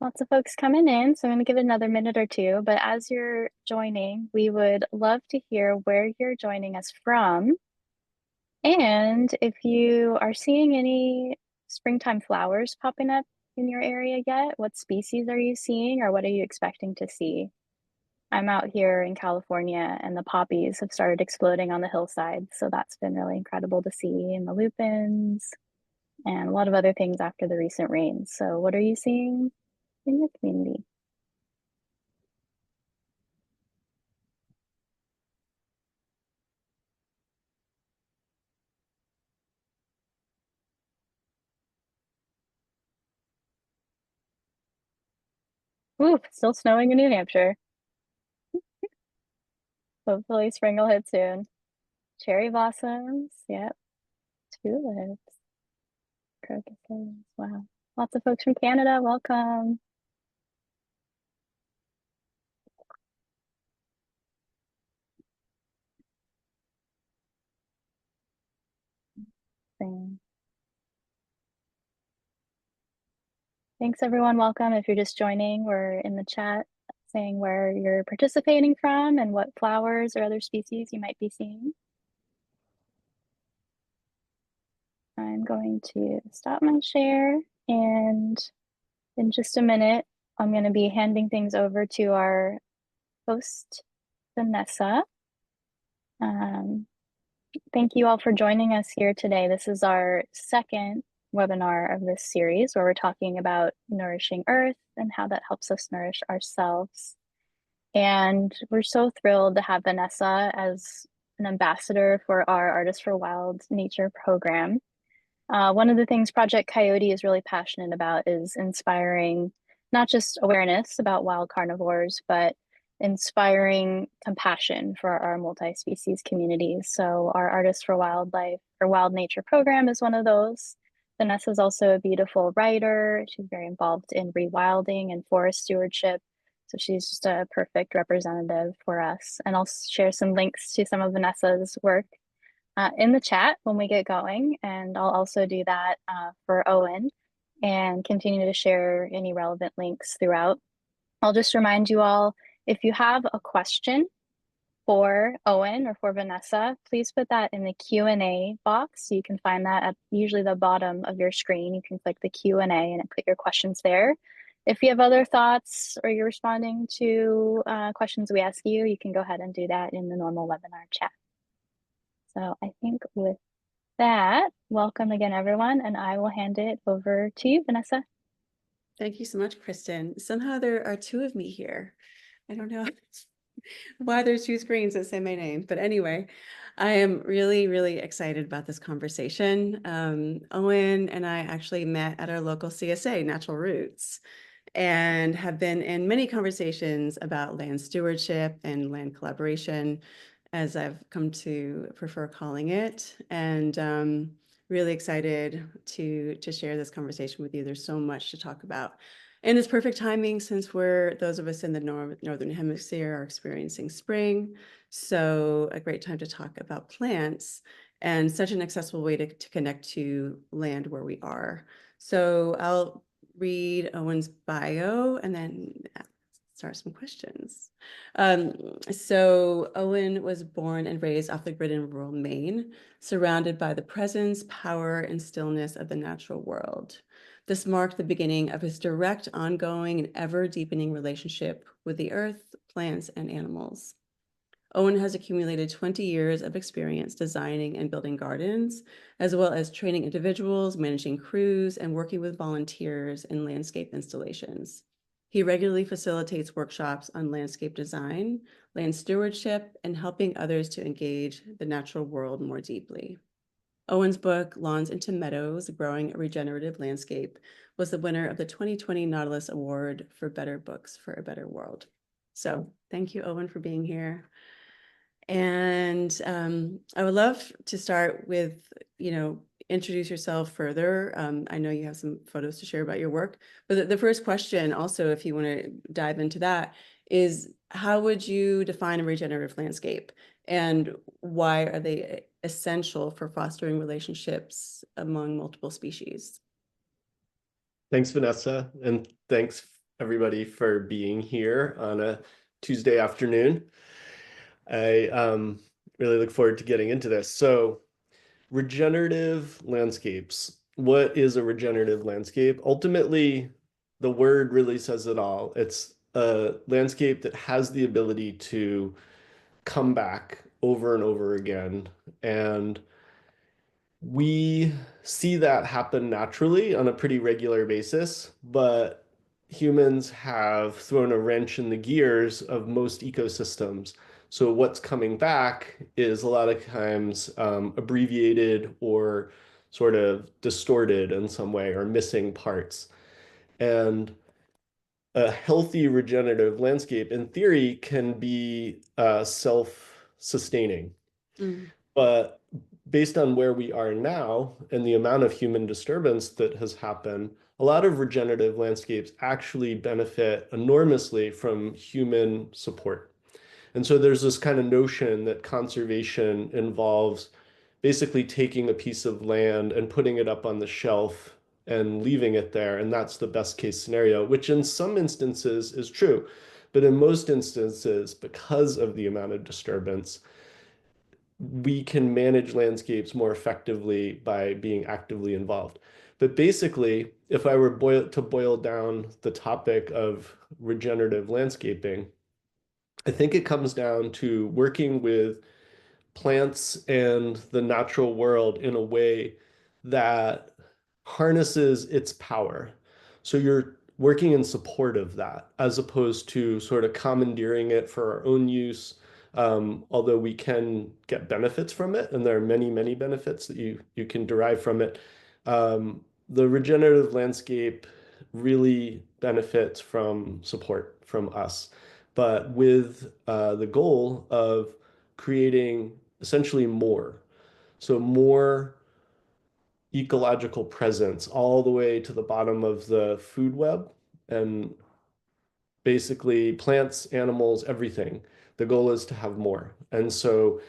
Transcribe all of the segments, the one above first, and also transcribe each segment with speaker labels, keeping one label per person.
Speaker 1: Lots of folks coming in, so I'm going to give it another minute or two. But as you're joining, we would love to hear where you're joining us from. And if you are seeing any springtime flowers popping up in your area yet, what species are you seeing or what are you expecting to see? I'm out here in California and the poppies have started exploding on the hillside. So that's been really incredible to see, and the lupins and a lot of other things after the recent rains. So what are you seeing in your community? Ooh, still snowing in New Hampshire. Hopefully spring will hit soon. Cherry blossoms, yep. Tulips, crocuses, wow. Lots of folks from Canada, welcome. Same. Thanks everyone, welcome. If you're just joining, we're in the chat saying where you're participating from and what flowers or other species you might be seeing. I'm going to stop my share, and in just a minute, I'm going to be handing things over to our host, Vanessa. Thank you all for joining us here today. This is our second webinar of this series where we're talking about nourishing Earth and how that helps us nourish ourselves. And we're so thrilled to have Vanessa as an ambassador for our Artists for Wild Nature program. One of the things Project Coyote is really passionate about is inspiring not just awareness about wild carnivores, but inspiring compassion for our multi-species communities. So our Artists for Wildlife or Wild Nature program is one of those. Vanessa is also a beautiful writer. She's very involved in rewilding and forest stewardship. So she's just a perfect representative for us. And I'll share some links to some of Vanessa's work in the chat when we get going. And I'll also do that for Owen and continue to share any relevant links throughout. I'll just remind you all, if you have a question for Owen or for Vanessa, please put that in the Q&A box. You can find that at usually the bottom of your screen. You can click the Q&A and put your questions there. If you have other thoughts or you're responding to questions we ask you, you can go ahead and do that in the normal webinar chat. So I think with that, welcome again, everyone, and I will hand it over to you, Vanessa.
Speaker 2: Thank you so much, Kristen. Somehow there are two of me here. I don't know why there's two screens that say my name, but anyway, I am really, really excited about this conversation. Owen and I actually met at our local CSA, Natural Roots, and have been in many conversations about land stewardship and land collaboration, as I've come to prefer calling it. And really excited to share this conversation with you. There's so much to talk about. And it's perfect timing since those of us in the Northern Hemisphere are experiencing spring. So a great time to talk about plants and such an accessible way to connect to land where we are. So I'll read Owen's bio and then start some questions. So Owen was born and raised off the grid in rural Maine, surrounded by the presence, power, and stillness of the natural world. This marked the beginning of his direct, ongoing, and ever-deepening relationship with the earth, plants, and animals. Owen has accumulated 20 years of experience designing and building gardens, as well as training individuals, managing crews, and working with volunteers in landscape installations. He regularly facilitates workshops on landscape design, land stewardship, and helping others to engage the natural world more deeply. Owen's book, Lawns into Meadows, Growing a Regenerative Landscape, was the winner of the 2020 Nautilus Award for Better Books for a Better World. So thank you, Owen, for being here. And I would love to start with, introduce yourself further. I know you have some photos to share about your work, but the first question also, if you want to dive into that, is how would you define a regenerative landscape and why are they essential for fostering relationships among multiple species?
Speaker 3: Thanks, Vanessa, and thanks everybody for being here on a Tuesday afternoon. I really look forward to getting into this. So, regenerative landscapes. What is a regenerative landscape? Ultimately, the word really says it all. It's a landscape that has the ability to come back over and over again. And we see that happen naturally on a pretty regular basis, but humans have thrown a wrench in the gears of most ecosystems. So what's coming back is a lot of times abbreviated or sort of distorted in some way or missing parts. And a healthy regenerative landscape, in theory, can be self-sustaining.
Speaker 2: Mm.
Speaker 3: But based on where we are now and the amount of human disturbance that has happened, a lot of regenerative landscapes actually benefit enormously from human support. And so there's this kind of notion that conservation involves basically taking a piece of land and putting it up on the shelf and leaving it there. And that's the best case scenario, which in some instances is true. But in most instances, because of the amount of disturbance, we can manage landscapes more effectively by being actively involved. But basically, if I were to boil down the topic of regenerative landscaping, I think it comes down to working with plants and the natural world in a way that harnesses its power. So you're working in support of that as opposed to sort of commandeering it for our own use. Although we can get benefits from it, and there are many, many benefits that you can derive from it. The regenerative landscape really benefits from support from us, but with the goal of creating essentially more. So more ecological presence all the way to the bottom of the food web and basically plants, animals, everything. The goal is to have more. And so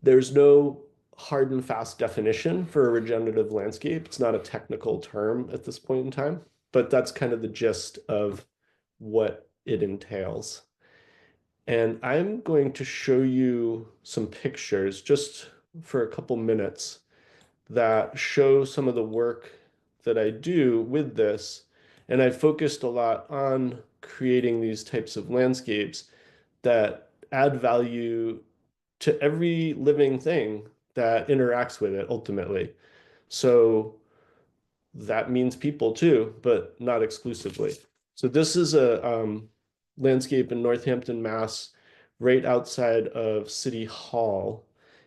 Speaker 3: there's no hard and fast definition for a regenerative landscape. It's not a technical term at this point in time, but that's kind of the gist of what it entails. And I'm going to show you some pictures just for a couple minutes that show some of the work that I do with this. And I focused a lot on creating these types of landscapes that add value to every living thing that interacts with it ultimately. So that means people too, but not exclusively. So this is a landscape in Northampton, Mass, right outside of City Hall.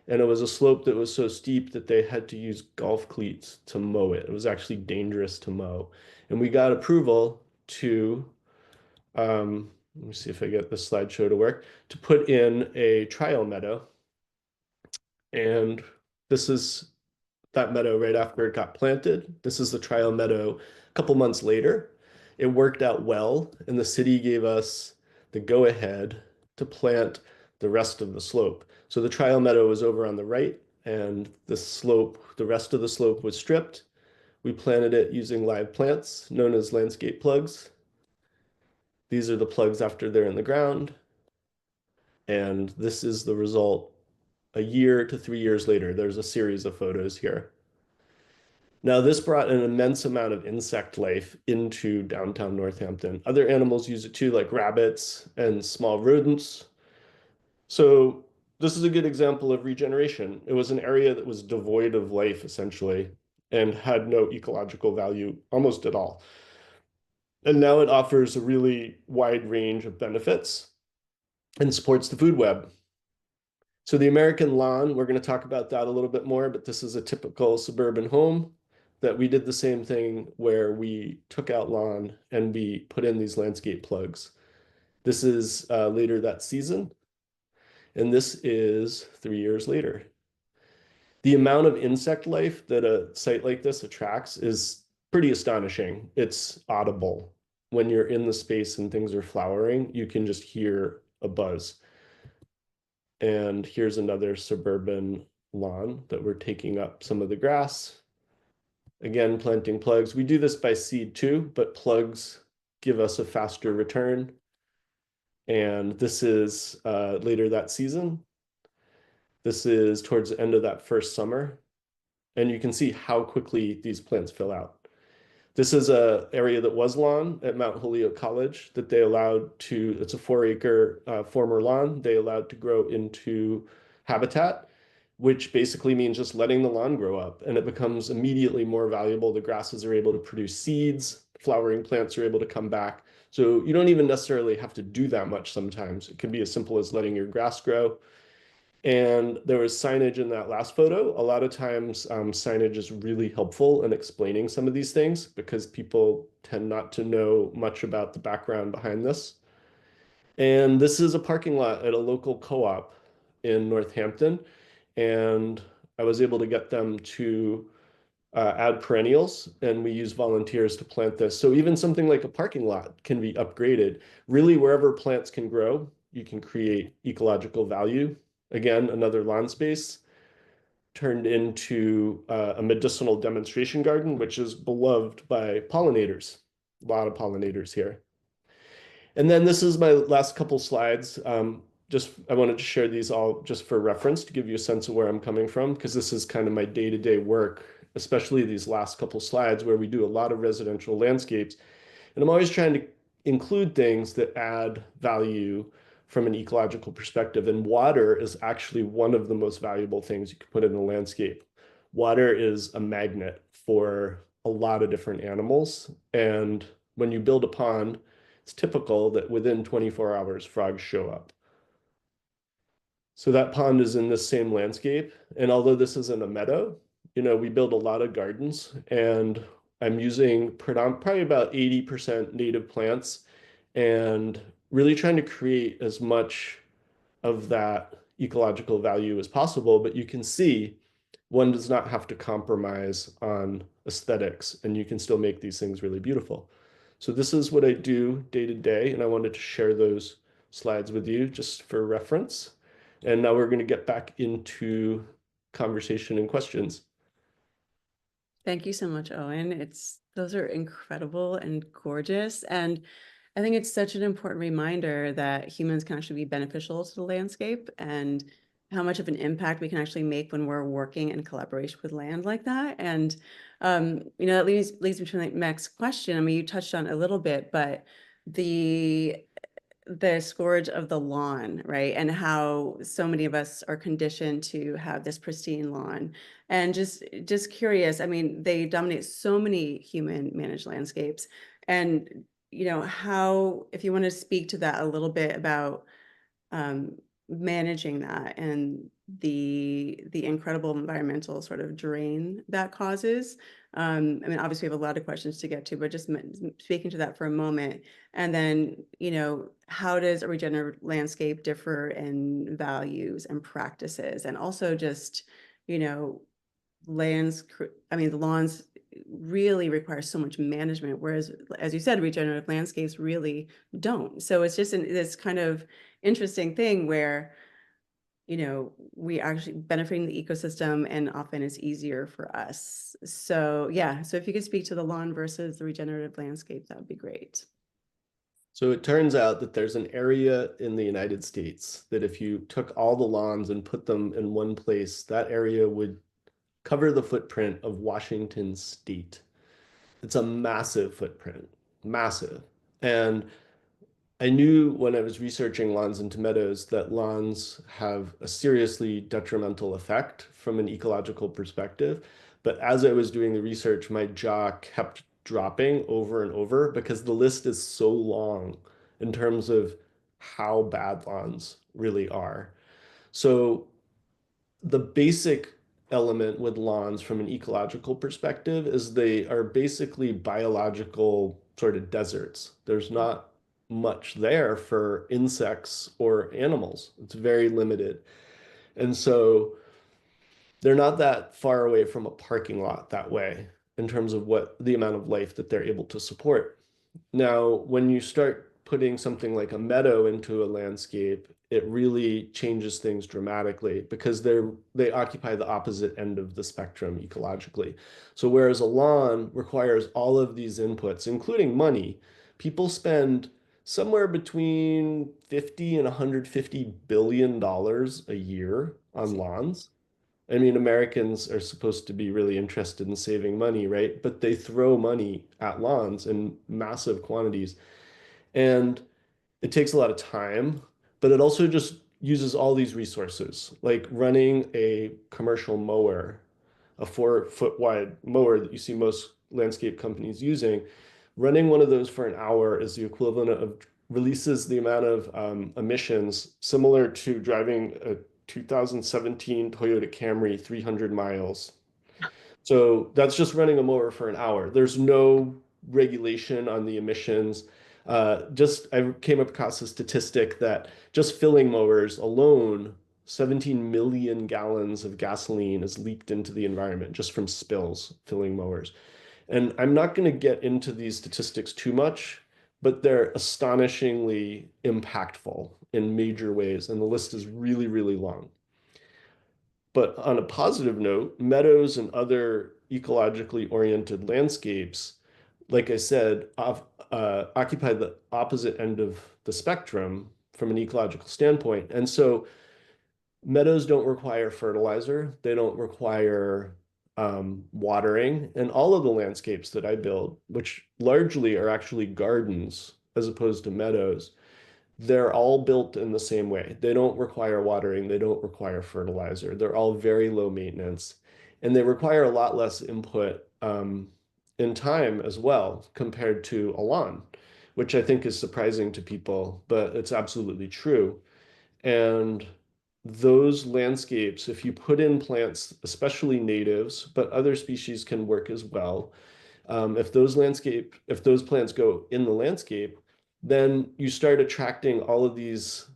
Speaker 3: And it was a slope that was so steep that they had to use golf cleats to mow it. It was actually dangerous to mow. And we got approval to, let me see if I get this slideshow to work, to put in a trial meadow. And this is that meadow right after it got planted. This is the trial meadow a couple months later. It worked out well, and the city gave us the go-ahead to plant the rest of the slope. So the trial meadow was over on the right, and the slope, the rest of the slope was stripped. We planted it using live plants known as landscape plugs. These are the plugs after they're in the ground. And this is the result a year to 3 years later. There's a series of photos here. Now, this brought an immense amount of insect life into downtown Northampton. Other animals use it too, like rabbits and small rodents. So this is a good example of regeneration. It was an area that was devoid of life, essentially, and had no ecological value almost at all. And now it offers a really wide range of benefits and supports the food web. So the American lawn, we're going to talk about that a little bit more, but this is a typical suburban home that we did the same thing where we took out lawn and we put in these landscape plugs. This is later that season, and this is 3 years later. The amount of insect life that a site like this attracts is pretty astonishing. It's audible. When you're in the space and things are flowering, you can just hear a buzz. And here's another suburban lawn that we're taking up some of the grass. Again, planting plugs. We do this by seed too, but plugs give us a faster return. And this is later that season. This is towards the end of that first summer. And you can see how quickly these plants fill out. This is a area that was lawn at Mount Holyoke College that they allowed to, it's a 4-acre former lawn, they allowed to grow into habitat, which basically means just letting the lawn grow up, and it becomes immediately more valuable. The grasses are able to produce seeds, flowering plants are able to come back. So you don't even necessarily have to do that much sometimes. It can be as simple as letting your grass grow. And there was signage in that last photo. A lot of times, signage is really helpful in explaining some of these things because people tend not to know much about the background behind this. And this is a parking lot at a local co-op in Northampton. And I was able to get them to add perennials, and we use volunteers to plant this. So even something like a parking lot can be upgraded. Really, wherever plants can grow, you can create ecological value. Again, another lawn space turned into a medicinal demonstration garden, which is beloved by pollinators. A lot of pollinators here. And then this is my last couple slides. Just I wanted to share these all just for reference to give you a sense of where I'm coming from, because this is kind of my day-to-day work, especially these last couple slides where we do a lot of residential landscapes. And I'm always trying to include things that add value from an ecological perspective. And water is actually one of the most valuable things you can put in a landscape. Water is a magnet for a lot of different animals. And when you build a pond, it's typical that within 24 hours, frogs show up. So that pond is in this same landscape. And although this isn't a meadow, we build a lot of gardens, and I'm using probably about 80% native plants and really trying to create as much of that ecological value as possible. But you can see one does not have to compromise on aesthetics, and you can still make these things really beautiful. So this is what I do day to day, and I wanted to share those slides with you just for reference. And now we're going to get back into conversation and questions.
Speaker 2: Thank you so much, Owen. Those are incredible and gorgeous. And I think it's such an important reminder that humans can actually be beneficial to the landscape and how much of an impact we can actually make when we're working in collaboration with land like that. And, that leads me to the next question. I mean, you touched on it a little bit, but the scourge of the lawn, right? And how so many of us are conditioned to have this pristine lawn. And just curious, I mean, they dominate so many human managed landscapes. And, how, if you want to speak to that a little bit about managing that and the incredible environmental sort of drain that causes. I mean, obviously we have a lot of questions to get to, but just speaking to that for a moment. And then, how does a regenerative landscape differ in values and practices? And also just, the lawns really require so much management, whereas, as you said, regenerative landscapes really don't. So it's just this kind of interesting thing where, we actually benefiting the ecosystem, and often it's easier for us. So yeah, so if you could speak to the lawn versus the regenerative landscape, that would be great.
Speaker 3: So it turns out that there's an area in the United States that if you took all the lawns and put them in one place, that area would cover the footprint of Washington State. It's a massive footprint, massive. And I knew when I was researching lawns into meadows that lawns have a seriously detrimental effect from an ecological perspective. But as I was doing the research, my jaw kept dropping over and over because the list is so long in terms of how bad lawns really are. So the basic element with lawns from an ecological perspective is they are basically biological sort of deserts. There's not much there for insects or animals. It's very limited. And so they're not that far away from a parking lot that way in terms of what the amount of life that they're able to support. Now, when you start putting something like a meadow into a landscape, it really changes things dramatically because they occupy the opposite end of the spectrum ecologically. So whereas a lawn requires all of these inputs, including money, people spend somewhere between 50 and 150 billion dollars a year on lawns. I mean, Americans are supposed to be really interested in saving money, right? But they throw money at lawns in massive quantities. And it takes a lot of time, but it also just uses all these resources, like running a commercial mower, a 4 foot wide mower that you see most landscape companies using. Running one of those for an hour is the equivalent of releases the amount of emissions similar to driving a 2017 Toyota Camry 300 miles. So that's just running a mower for an hour. There's no regulation on the emissions. Just I came across a statistic that just filling mowers alone, 17 million gallons of gasoline is leaked into the environment just from spills filling mowers. And I'm not going to get into these statistics too much, but they're astonishingly impactful in major ways. And the list is really, really long. But on a positive note, meadows and other ecologically oriented landscapes, like I said, occupy the opposite end of the spectrum from an ecological standpoint. And so meadows don't require fertilizer, they don't require watering. And all of the landscapes that I build, which largely are actually gardens as opposed to meadows, they're all built in the same way. They don't require watering, they don't require fertilizer. They're all very low maintenance, and they require a lot less input in time as well compared to a lawn, which I think is surprising to people, but it's absolutely true. And those landscapes, if you put in plants, especially natives, but other species can work as well. If those plants go in the landscape, then you start attracting all of these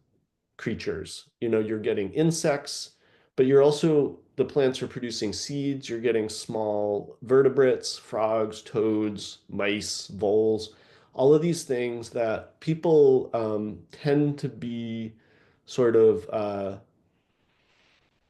Speaker 3: creatures. You know, you're getting insects, but the plants are producing seeds. You're getting small vertebrates, frogs, toads, mice, voles, all of these things that people tend to be sort of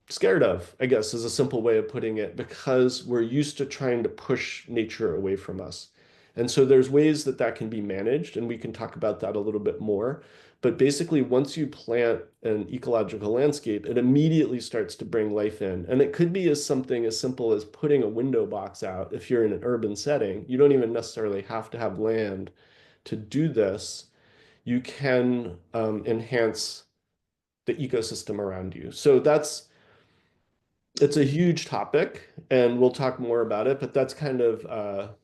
Speaker 3: scared of, I guess, is a simple way of putting it, because we're used to trying to push nature away from us. And so there's ways that that can be managed, and we can talk about that a little bit more. But basically, once you plant an ecological landscape, it immediately starts to bring life in. And it could be as something as simple as putting a window box out if you're in an urban setting. You don't even necessarily have to have land to do this. You can enhance the ecosystem around you. So it's a huge topic, and we'll talk more about it, but that's kind of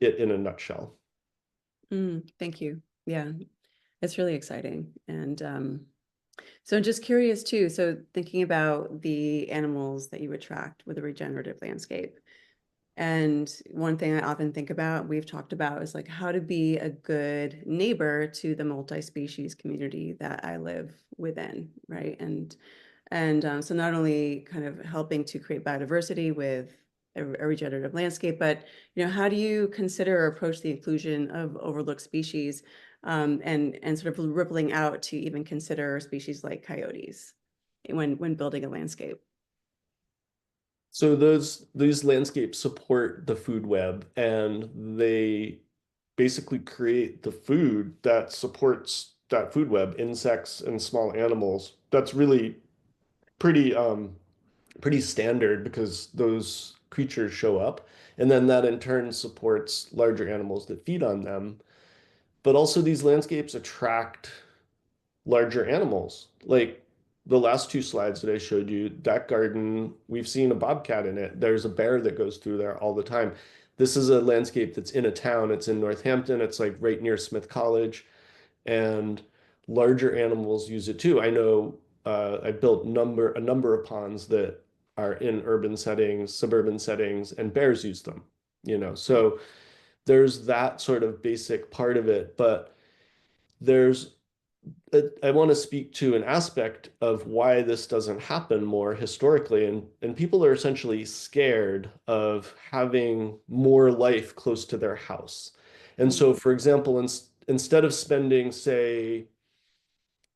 Speaker 3: it in a nutshell.
Speaker 2: Thank you. Yeah, it's really exciting. And so I'm just curious too. So thinking about the animals that you attract with a regenerative landscape. And one thing I often think about, we've talked about, is like how to be a good neighbor to the multi-species community that I live within, right? And so not only kind of helping to create biodiversity with a regenerative landscape, but how do you consider or approach the inclusion of overlooked species, and sort of rippling out to even consider species like coyotes when building a landscape?
Speaker 3: So these landscapes support the food web, and they basically create the food that supports that food web, insects and small animals. That's really pretty pretty standard because those creatures show up, and then that in turn supports larger animals that feed on them. But also these landscapes attract larger animals. Like the last two slides that I showed you, that garden, we've seen a bobcat in it. There's a bear that goes through there all the time. This is a landscape that's in a town. It's in Northampton. It's like right near Smith College, and larger animals use it too. I know I built a number of ponds that are in urban settings, suburban settings, and bears use them, So there's that sort of basic part of it, but there's I want to speak to an aspect of why this doesn't happen more historically, and people are essentially scared of having more life close to their house. And so, for example, instead of spending, say,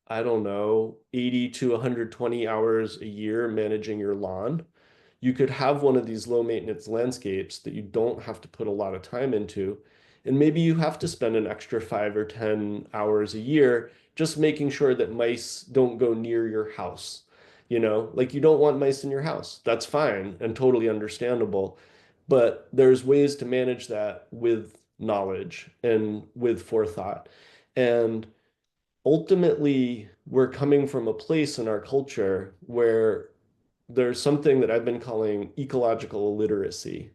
Speaker 3: I don't know, 80 to 120 hours a year managing your lawn, you could have one of these low maintenance landscapes that you don't have to put a lot of time into. And maybe you have to spend an extra 5 or 10 hours a year just making sure that mice don't go near your house. Like you don't want mice in your house. That's fine and totally understandable. But there's ways to manage that with knowledge and with forethought. And ultimately, we're coming from a place in our culture where there's something that I've been calling ecological illiteracy.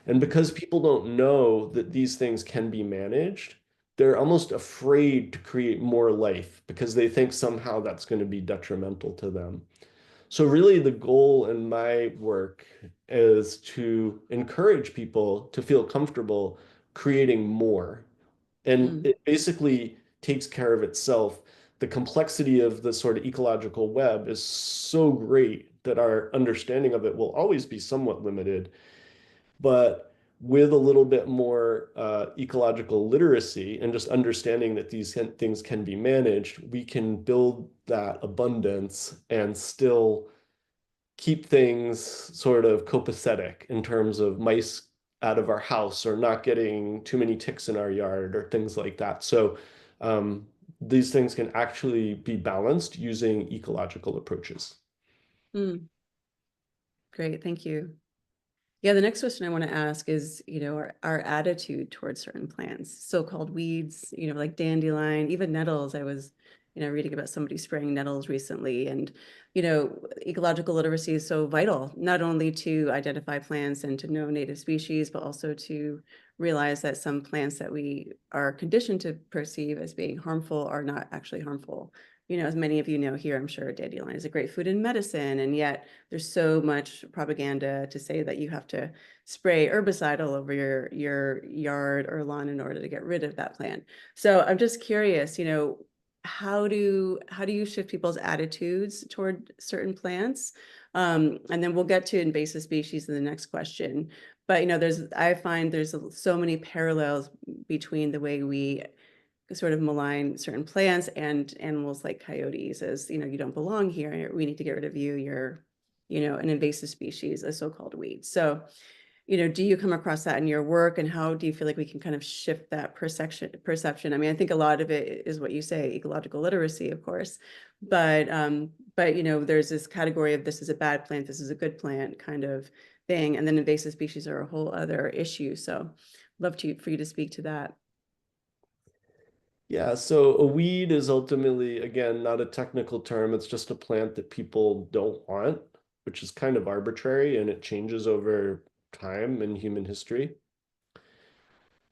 Speaker 3: And because people don't know that these things can be managed, they're almost afraid to create more life because they think somehow that's going to be detrimental to them. So really the goal in my work is to encourage people to feel comfortable creating more. And
Speaker 2: Mm,
Speaker 3: it basically takes care of itself. The complexity of the sort of ecological web is so great that our understanding of it will always be somewhat limited. But with a little bit more ecological literacy and just understanding that these things can be managed, we can build that abundance and still keep things sort of copacetic in terms of mice out of our house or not getting too many ticks in our yard or things like that. So these things can actually be balanced using ecological approaches.
Speaker 2: mm, great, thank you. Yeah, the next question I want to ask is, our attitude towards certain plants, so-called weeds, like dandelion, even nettles. I was, reading about somebody spraying nettles recently, and, ecological literacy is so vital, not only to identify plants and to know native species, but also to realize that some plants that we are conditioned to perceive as being harmful are not actually harmful. As many of you know here, I'm sure dandelion is a great food in medicine, and yet there's so much propaganda to say that you have to spray herbicide all over your yard or lawn in order to get rid of that plant. So I'm just curious, how do you shift people's attitudes toward certain plants? And then we'll get to invasive species in the next question. But I find there's so many parallels between the way we sort of malign certain plants and animals like coyotes as, you don't belong here. We need to get rid of you. You're, an invasive species, a so-called weed. So, do you come across that in your work, and how do you feel like we can kind of shift that perception? I mean, I think a lot of it is what you say, ecological literacy, of course, but there's this category of this is a bad plant, this is a good plant kind of thing. And then invasive species are a whole other issue. So for you to speak to that.
Speaker 3: Yeah, so a weed is ultimately, again, not a technical term. It's just a plant that people don't want, which is kind of arbitrary and it changes over time in human history.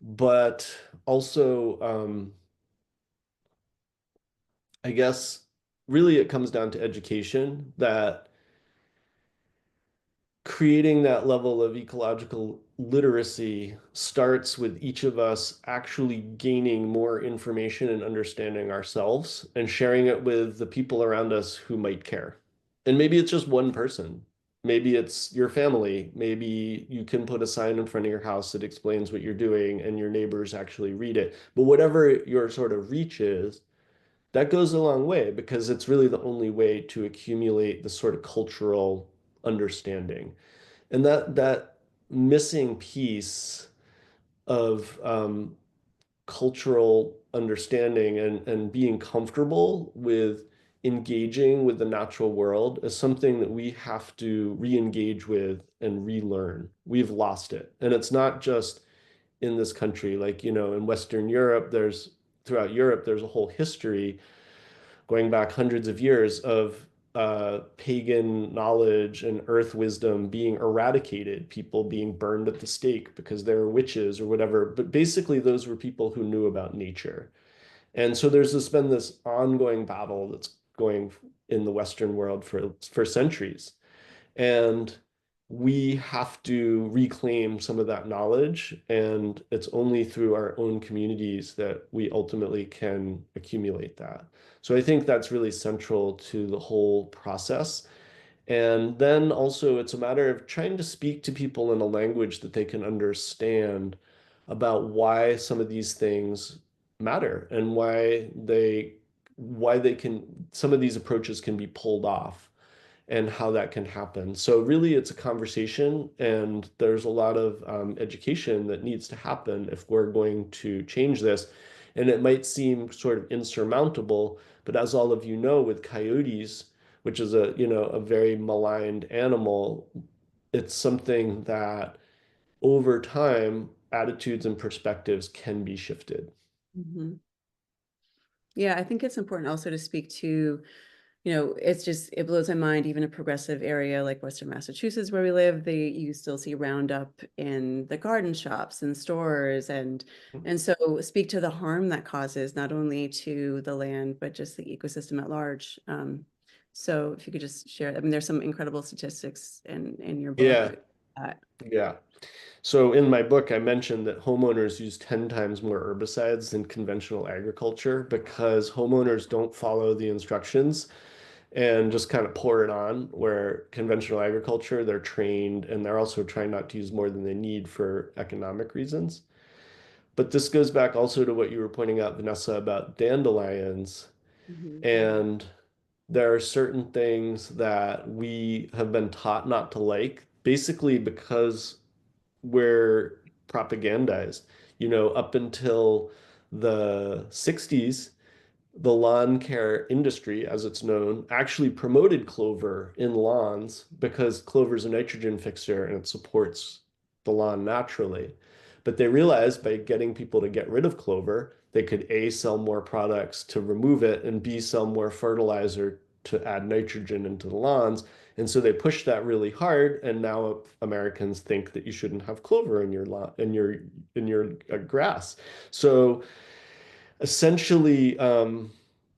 Speaker 3: But also, I guess really it comes down to education that creating that level of ecological literacy starts with each of us actually gaining more information and understanding ourselves and sharing it with the people around us who might care. And maybe it's just one person. Maybe it's your family. Maybe you can put a sign in front of your house that explains what you're doing and your neighbors actually read it. But whatever your sort of reach is, that goes a long way because it's really the only way to accumulate the sort of cultural understanding. And that missing piece of cultural understanding and being comfortable with engaging with the natural world is something that we have to re-engage with and relearn. We've lost it. And it's not just in this country, like, in Western Europe, throughout Europe, there's a whole history going back hundreds of years of pagan knowledge and earth wisdom being eradicated, people being burned at the stake because they were witches or whatever. But basically, those were people who knew about nature. And so been this ongoing battle that's going in the Western world for centuries. And we have to reclaim some of that knowledge. And it's only through our own communities that we ultimately can accumulate that. So I think that's really central to the whole process. And then also, it's a matter of trying to speak to people in a language that they can understand about why some of these things matter and some of these approaches can be pulled off. and how that can happen. So really, it's a conversation, and there's a lot of education that needs to happen if we're going to change this. And it might seem sort of insurmountable, but as all of you know, with coyotes, which is a, a very maligned animal, it's something that over time, attitudes and perspectives can be shifted.
Speaker 2: Mm-hmm. Yeah, I think it's important also to speak to, it blows my mind, even a progressive area like Western Massachusetts where we live, you still see Roundup in the garden shops and stores. And so speak to the harm that causes not only to the land, but just the ecosystem at large. So if you could just share, I mean, there's some incredible statistics in your
Speaker 3: Yeah,
Speaker 2: book.
Speaker 3: yeah. So in my book, I mentioned that homeowners use 10 times more herbicides than conventional agriculture because homeowners don't follow the instructions and just kind of pour it on, where conventional agriculture, they're trained and they're also trying not to use more than they need for economic reasons. But this goes back also to what you were pointing out, Vanessa, about dandelions.
Speaker 2: Mhm.
Speaker 3: And there are certain things that we have been taught not to like, basically because we're propagandized. Up until the 60s, the lawn care industry, as it's known, actually promoted clover in lawns because clover is a nitrogen fixer and it supports the lawn naturally. But they realized by getting people to get rid of clover, they could A, sell more products to remove it, and B, sell more fertilizer to add nitrogen into the lawns. And so they pushed that really hard, and now Americans think that you shouldn't have clover in your lawn, in your grass. So essentially,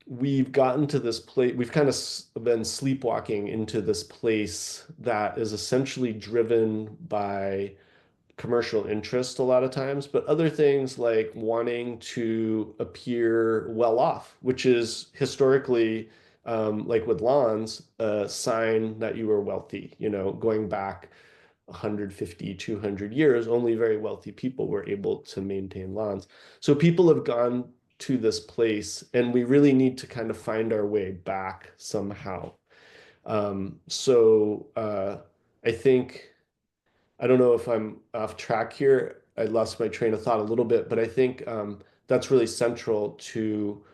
Speaker 3: we've gotten to this place, we've kind of been sleepwalking into this place that is essentially driven by commercial interest a lot of times, but other things like wanting to appear well off, which is historically, like with lawns, a sign that you were wealthy, going back 150, 200 years, only very wealthy people were able to maintain lawns. So people have gone to this place, and we really need to kind of find our way back somehow. I think, I don't know if I'm off track here. I lost my train of thought a little bit, but I think that's really central to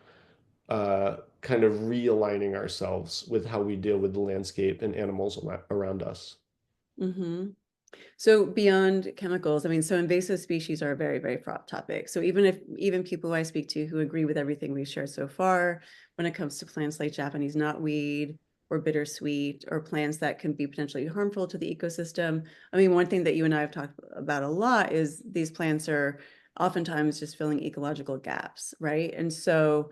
Speaker 3: kind of realigning ourselves with how we deal with the landscape and animals around us.
Speaker 2: Mm-hmm. So beyond chemicals, I mean, so invasive species are a very, very fraught topic. So even people I speak to who agree with everything we've shared so far, when it comes to plants like Japanese knotweed or bittersweet or plants that can be potentially harmful to the ecosystem. I mean, one thing that you and I have talked about a lot is these plants are oftentimes just filling ecological gaps, right? And so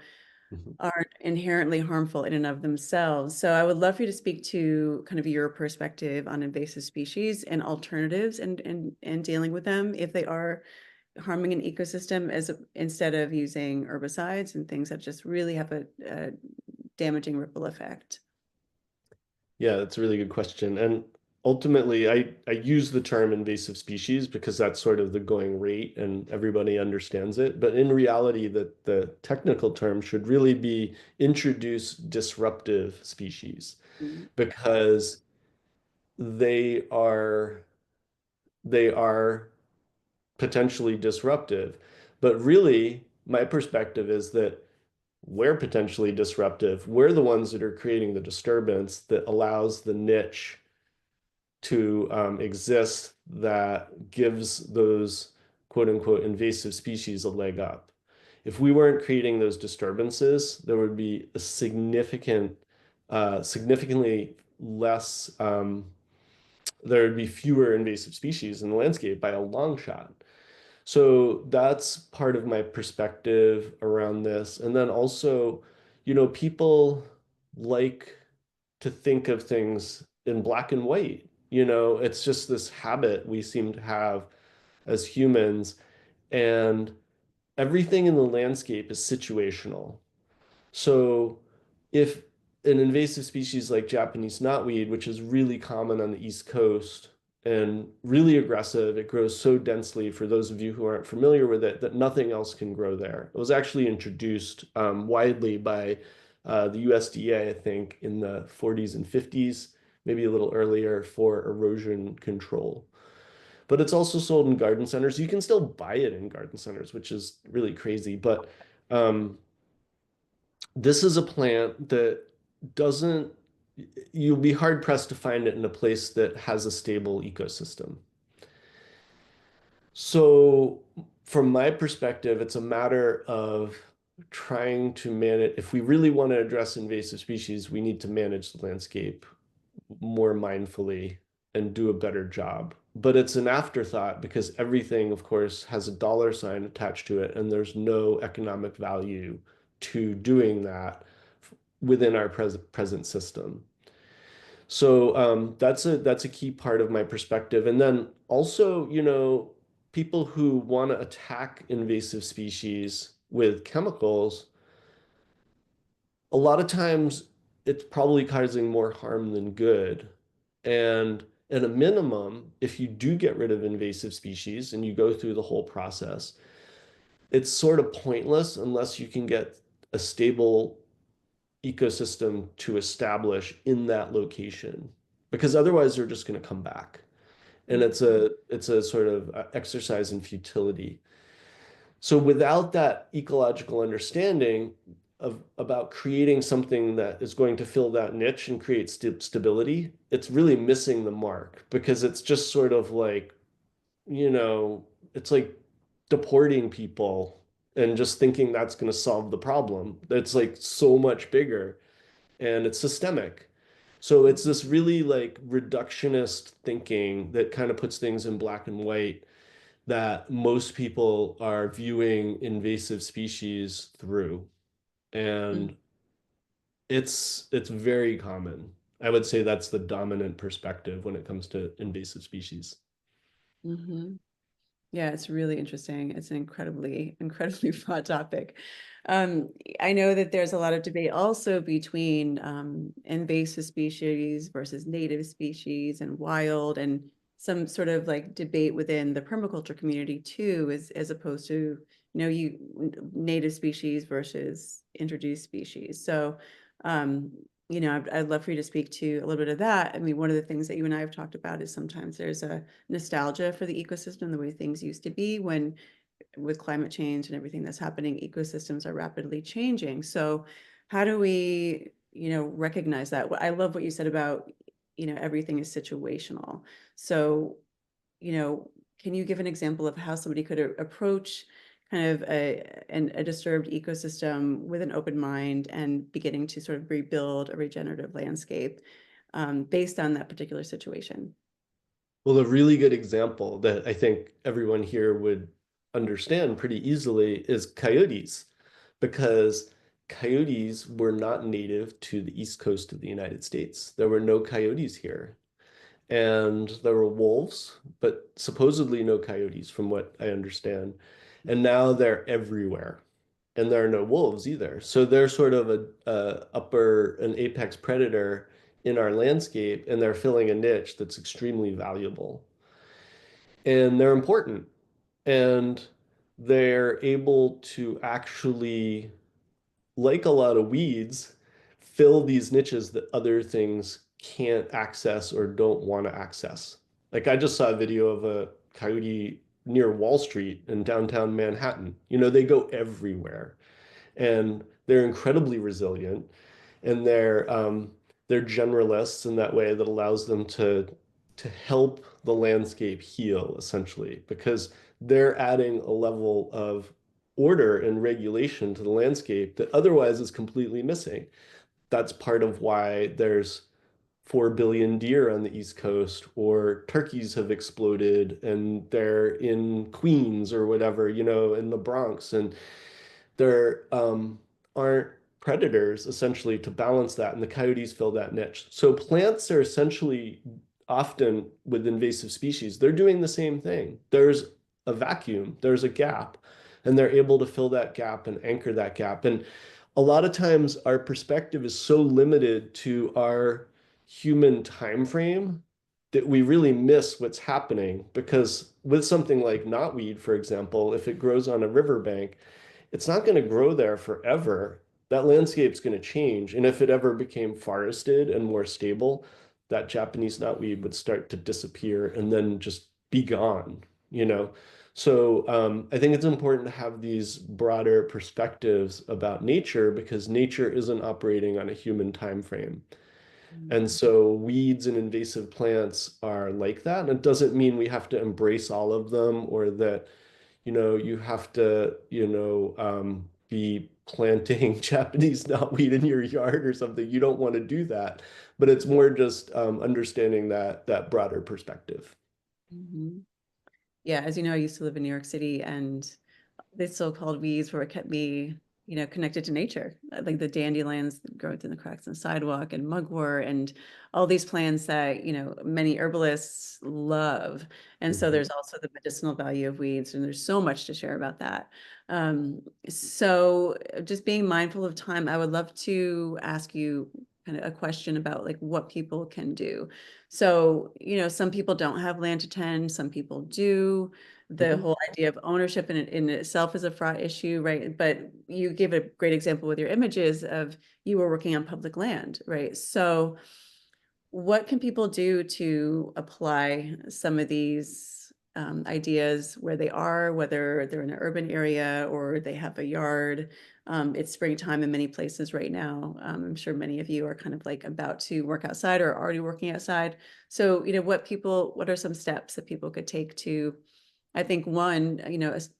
Speaker 3: Mhm.
Speaker 2: aren't inherently harmful in and of themselves. So I would love for you to speak to kind of your perspective on invasive species and alternatives and dealing with them if they are harming an ecosystem instead of using herbicides and things that just really have a damaging ripple effect.
Speaker 3: Yeah, that's a really good question. And ultimately, I use the term invasive species because that's sort of the going rate and everybody understands it. But in reality, the technical term should really be introduce disruptive species
Speaker 2: Mhm.
Speaker 3: because they are they are potentially disruptive. But really, my perspective is that we're potentially disruptive. We're the ones that are creating the disturbance that allows the niche to exist that gives those quote unquote invasive species a leg up. If we weren't creating those disturbances, there would be a significantly less, there would be fewer invasive species in the landscape by a long shot. So that's part of my perspective around this. And then also, people like to think of things in black and white. It's just this habit we seem to have as humans, and everything in the landscape is situational. So if an invasive species like Japanese knotweed, which is really common on the East Coast and really aggressive, it grows so densely, for those of you who aren't familiar with it, that nothing else can grow there. It was actually introduced widely by the USDA, I think, in the 40s and 50s. maybe a little earlier for erosion control. But it's also sold in garden centers. You can still buy it in garden centers, which is really crazy. But um, this is a plant that doesn't, you'll be hard pressed to find it in a place that has a stable ecosystem. So, from my perspective, it's a matter of trying to manage. If we really want to address invasive species, we need to manage the landscape more mindfully and do a better job. But it's an afterthought because everything, of course, has a dollar sign attached to it, and there's no economic value to doing that within our present system. So that's a key part of my perspective. And then also, people who want to attack invasive species with chemicals, a lot of times it's probably causing more harm than good. And at a minimum, if you do get rid of invasive species and you go through the whole process, it's sort of pointless unless you can get a stable ecosystem to establish in that location, because otherwise they're just going to come back. And it's a sort of exercise in futility. So without that ecological understanding of about creating something that is going to fill that niche and create stability, it's really missing the mark because it's just sort of like, you know, it's like deporting people and just thinking that's going to solve the problem. That's like so much bigger and it's systemic. So it's this really like reductionist thinking that kind of puts things in black and white that most people are viewing invasive species through.
Speaker 2: Mm,
Speaker 3: And it's very common. I would say that's the dominant perspective when it comes to invasive species.
Speaker 2: mhm. Yeah, it's really interesting. It's an incredibly, incredibly broad topic. I know that there's a lot of debate also between invasive species versus native species and wild, and some sort of like debate within the permaculture community too, as opposed to, native species versus introduced species. So, um, I'd love for you to speak to a little bit of that. I mean, one of the things that you and I have talked about is sometimes there's a nostalgia for the ecosystem, the way things used to be when with climate change and everything that's happening, ecosystems are rapidly changing. So how do we, recognize that? I love what you said about, everything is situational. So, can you give an example of how somebody could approach kind of a disturbed ecosystem with an open mind and beginning to sort of rebuild a regenerative landscape based on that particular situation?
Speaker 3: Well, a really good example that I think everyone here would understand pretty easily is coyotes, because coyotes were not native to the East Coast of the United States. There were no coyotes here. And there were wolves, but supposedly no coyotes, from what I understand. And now they're everywhere, and there are no wolves either. So they're sort of an apex predator in our landscape, and they're filling a niche that's extremely valuable. And they're important, and they're able to actually, like a lot of weeds, fill these niches that other things can't access or don't want to access. Like I just saw a video of a coyote near Wall Street in downtown Manhattan. They go everywhere and they're incredibly resilient, and they're generalists in that way that allows them to help the landscape heal essentially, because they're adding a level of order and regulation to the landscape that otherwise is completely missing. That's part of why there's 4 billion deer on the East Coast, or turkeys have exploded and they're in Queens or whatever, in the Bronx. And there aren't predators essentially to balance that, and the coyotes fill that niche. So plants are essentially often with invasive species, they're doing the same thing. There's a vacuum, there's a gap, and they're able to fill that gap and anchor that gap. And a lot of times our perspective is so limited to our human time frame that we really miss what's happening, because with something like knotweed, for example, if it grows on a riverbank, it's not going to grow there forever. That landscape's going to change. And if it ever became forested and more stable, that Japanese knotweed would start to disappear and then just be gone, you know? So I think it's important to have these broader perspectives about nature because nature isn't operating on a human time frame. And
Speaker 2: Mm.
Speaker 3: so weeds and invasive plants are like that. And it doesn't mean we have to embrace all of them or that, you have to, be planting Japanese knotweed in your yard or something. You don't want to do that. But it's more just understanding that broader perspective.
Speaker 2: Mhm. Yeah, as you know, I used to live in New York City, and the so-called weeds were what kept me, connected to nature, like the dandelions that grow through the cracks in the sidewalk and mugwort and all these plants that, many herbalists love. And so
Speaker 3: Mhm.
Speaker 2: there's also the medicinal value of weeds, and there's so much to share about that. So just being mindful of time, I would love to ask you kind of a question about like what people can do. So, some people don't have land to tend, some people do. The
Speaker 3: Mhm.
Speaker 2: whole idea of ownership in itself is a fraught issue, right? But you gave a great example with your images of you were working on public land, right? So what can people do to apply some of these ideas where they are, whether they're in an urban area or they have a yard? It's springtime in many places right now. I'm sure many of you are kind of like about to work outside or already working outside. So, what are some steps that people could take to, I think, one,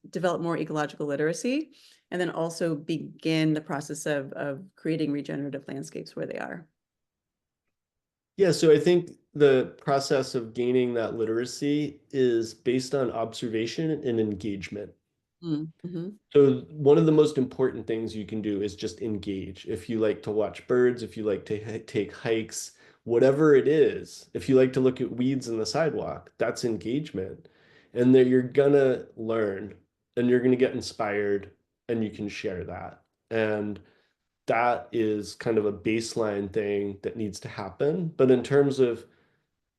Speaker 2: develop more ecological literacy, and then also begin the process of creating regenerative landscapes where they are?
Speaker 3: Yeah, so I think the process of gaining that literacy is based on observation and engagement.
Speaker 2: Mm-hmm.
Speaker 3: So one of the most important things you can do is just engage. If you like to watch birds, if you like to take hikes, whatever it is, if you like to look at weeds in the sidewalk, that's engagement. And that you're gonna learn and you're gonna get inspired and you can share that. And that is kind of a baseline thing that needs to happen. But in terms of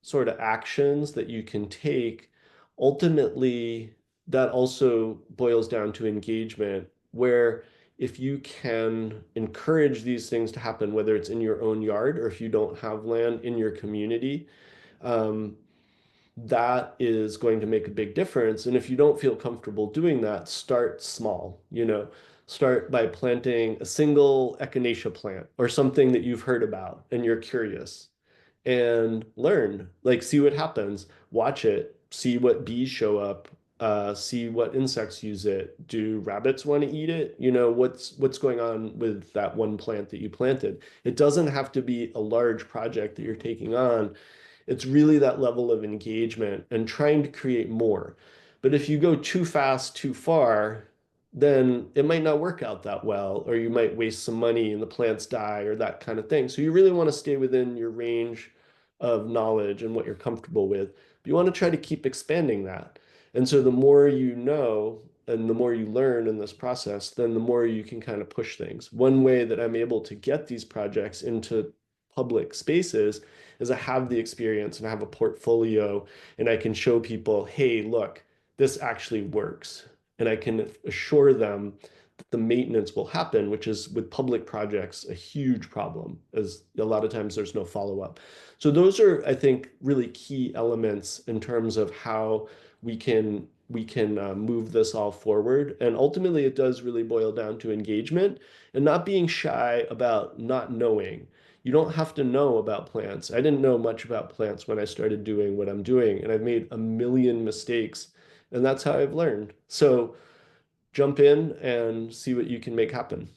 Speaker 3: sort of actions that you can take, ultimately, that also boils down to engagement, where if you can encourage these things to happen, whether it's in your own yard or if you don't have land in your community, um, that is going to make a big difference. And if you don't feel comfortable doing that, start small, start by planting a single echinacea plant or something that you've heard about and you're curious and learn, like see what happens, watch it, see what bees show up, see what insects use it. Do rabbits want to eat it? What's going on with that one plant that you planted. It doesn't have to be a large project that you're taking on. It's really that level of engagement and trying to create more. But if you go too fast, too far, then it might not work out that well, or you might waste some money and the plants die or that kind of thing. So you really want to stay within your range of knowledge and what you're comfortable with. But you want to try to keep expanding that. And so the more you know and the more you learn in this process, then the more you can kind of push things. One way that I'm able to get these projects into public spaces is I have the experience and I have a portfolio and I can show people, hey, look, this actually works. And I can assure them that the maintenance will happen, which is with public projects, a huge problem, as a lot of times there's no follow-up. So those are, I think, really key elements in terms of how we can move this all forward. And ultimately, it does really boil down to engagement and not being shy about not knowing. You don't have to know about plants. I didn't know much about plants when I started doing what I'm doing, and I've made a million mistakes, and that's how I've learned. So jump in and see what you can make happen.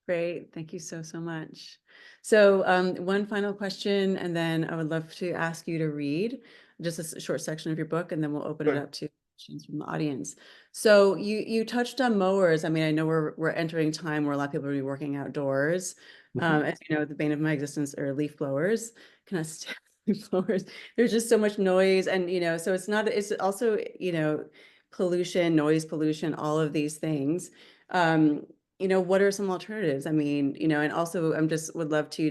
Speaker 2: Great. Thank you so, so much. So one final question, and then I would love to ask you to read just a short section of your book, and then we'll open it
Speaker 3: Sure.
Speaker 2: up to questions from the audience. So you touched on mowers. I mean, I know we're entering time where a lot of people are working outdoors.
Speaker 3: Mhm.
Speaker 2: As you know, the bane of my existence are leaf blowers. Can I stand leaf blowers? There's just so much noise, and so it's also, pollution, noise pollution, all of these things. What are some alternatives? I mean, and also I'm just would love for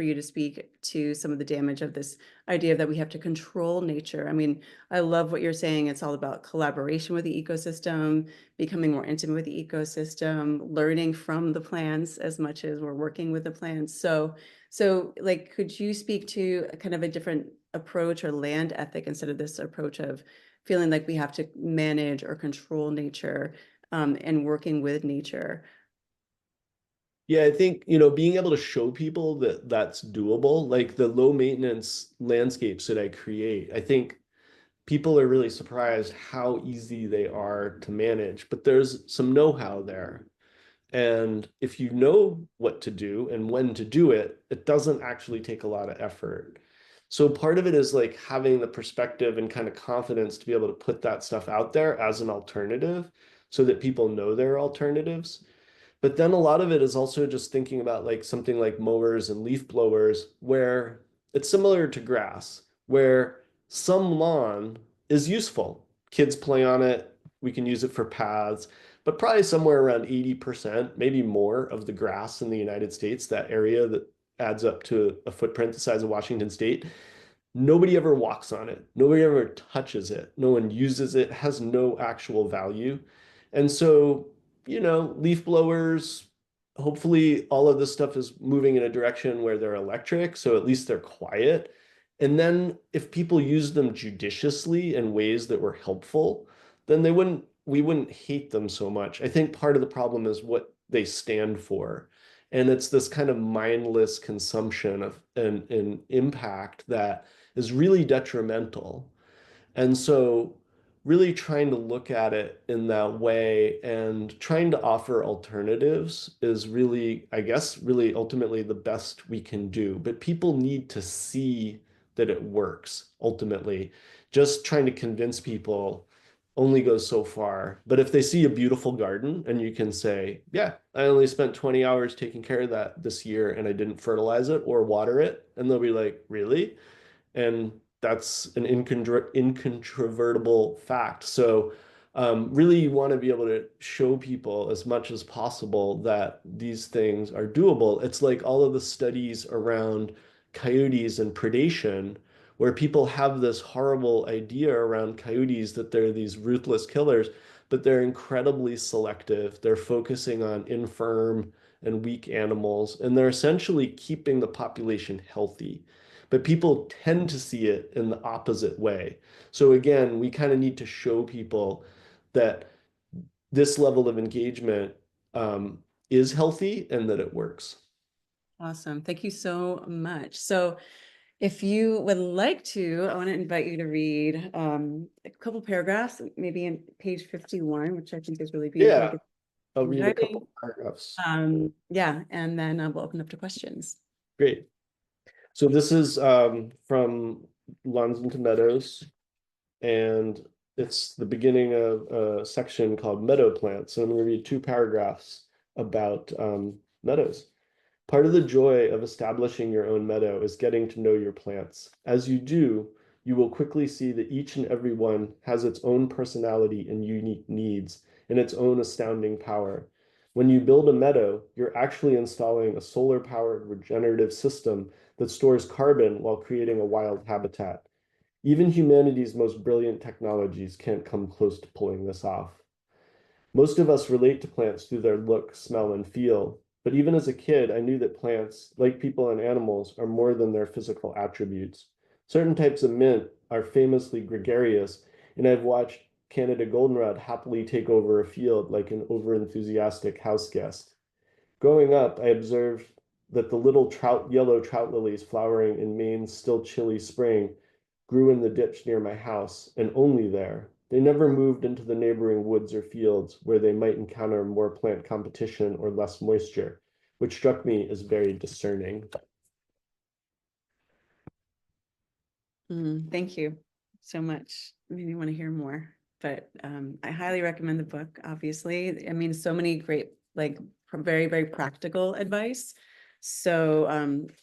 Speaker 2: you to speak to some of the damage of this idea that we have to control nature. I mean, I love what you're saying. It's all about collaboration with the ecosystem, becoming more intimate with the ecosystem, learning from the plants as much as we're working with the plants. So So like, could you speak to a kind of a different approach or land ethic instead of this approach of feeling like we have to manage or control nature, and working with nature?
Speaker 3: Yeah, I think, being able to show people that that's doable, like the low maintenance landscapes that I create, I think people are really surprised how easy they are to manage, but there's some know-how there. And if you know what to do and when to do it, it doesn't actually take a lot of effort. So part of it is like having the perspective and kind of confidence to be able to put that stuff out there as an alternative so that people know there are alternatives. But then a lot of it is also just thinking about like something like mowers and leaf blowers, where it's similar to grass, where some lawn is useful. Kids play on it, we can use it for paths, but probably somewhere around 80%, maybe more of the grass in the United States, that area that adds up to a footprint the size of Washington State, nobody ever walks on it. Nobody ever touches it. No one uses it, has no actual value. And so, leaf blowers, hopefully all of this stuff is moving in a direction where they're electric, so at least they're quiet. And then if people use them judiciously in ways that were helpful, then we wouldn't hate them so much. I think part of the problem is what they stand for. And it's this kind of mindless consumption of an impact that is really detrimental. And so, really trying to look at it in that way and trying to offer alternatives is really, I guess, really ultimately the best we can do. But people need to see that it works ultimately. Just trying to convince people only goes so far. But if they see a beautiful garden and you can say, yeah, I only spent 20 hours taking care of that this year and I didn't fertilize it or water it, and they'll be like, really? And that's an incontrovertible fact. So, really, you want to be able to show people as much as possible that these things are doable. It's like all of the studies around coyotes and predation, where people have this horrible idea around coyotes that they're these ruthless killers, but they're incredibly selective. They're focusing on infirm and weak animals, and they're essentially keeping the population healthy, but people tend to see it in the opposite way. So again, we kind of need to show people that this level of engagement is healthy and that it works.
Speaker 2: Awesome. Thank you so much. So if you would like to, I want to invite you to read a couple paragraphs, maybe in page 51, which I think is really beautiful.
Speaker 3: Yeah, I'll read a couple paragraphs.
Speaker 2: Yeah, and then we'll open up to questions.
Speaker 3: Great. So this is from Lawns into Meadows, and it's the beginning of a section called Meadow Plants. And I'm going to read two paragraphs about meadows. Part of the joy of establishing your own meadow is getting to know your plants. As you do, you will quickly see that each and every one has its own personality and unique needs and its own astounding power. When you build a meadow, you're actually installing a solar-powered regenerative system that stores carbon while creating a wild habitat. Even humanity's most brilliant technologies can't come close to pulling this off. Most of us relate to plants through their look, smell, and feel. But even as a kid, I knew that plants, like people and animals, are more than their physical attributes. Certain types of mint are famously gregarious, and I've watched Canada goldenrod happily take over a field like an overenthusiastic house guest. Growing up, I observed that the little yellow trout lilies flowering in Maine's still chilly spring grew in the ditch near my house, and only there. They never moved into the neighboring woods or fields where they might encounter more plant competition or less moisture, which struck me as very discerning.
Speaker 2: Thank you so much. I mean, you want to hear more, but I highly recommend the book, obviously. I mean, so many great, like very, very practical advice. So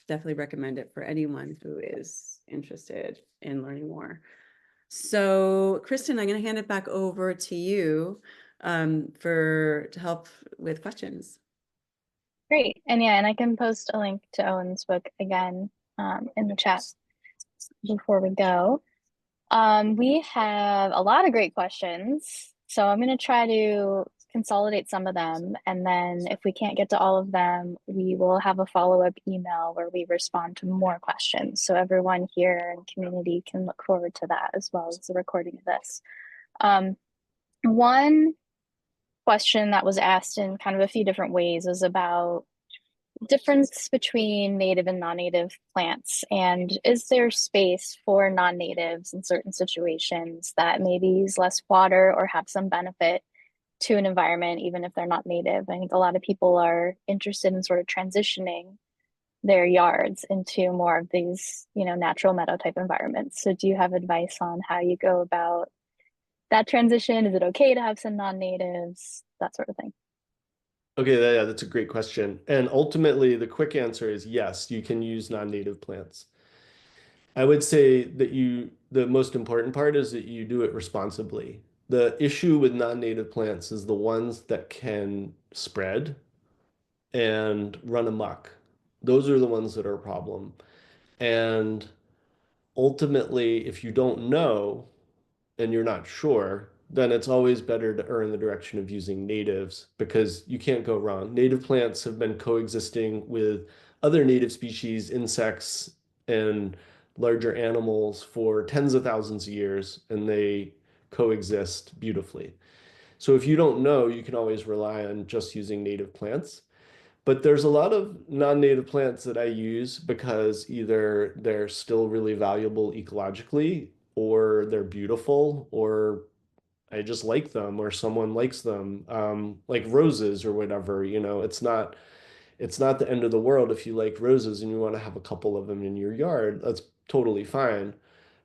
Speaker 2: definitely recommend it for anyone who is interested in learning more. So Kristen, I'm going to hand it back over to you to help with questions.
Speaker 1: Great. And yeah, and I can post a link to Owen's book again in the chat before we go. We have a lot of great questions, so I'm going to try to consolidate some of them, and then if we can't get to all of them, we will have a follow-up email where we respond to more questions. So everyone here in community can look forward to that as well as the recording of this. One question that was asked in kind of a few different ways is about difference between native and non-native plants, and is there space for non-natives in certain situations that maybe use less water or have some benefit to an environment even if they're not native? I think a lot of people are interested in sort of transitioning their yards into more of these, natural meadow type environments. So do you have advice on how you go about that transition? Is it okay to have some non-natives, that sort of thing?
Speaker 3: Okay, yeah, that's a great question. And ultimately, the quick answer is yes, you can use non-native plants. I would say that the most important part is that you do it responsibly. The issue with non-native plants is the ones that can spread and run amok. Those are the ones that are a problem. And ultimately, if you don't know and you're not sure, then it's always better to err in the direction of using natives because you can't go wrong. Native plants have been coexisting with other native species, insects, and larger animals for tens of thousands of years, and they coexist beautifully. So if you don't know, you can always rely on just using native plants. But there's a lot of non-native plants that I use because either they're still really valuable ecologically, or they're beautiful, or I just like them, or someone likes them. Like roses or whatever, it's not the end of the world if you like roses and you want to have a couple of them in your yard. That's totally fine.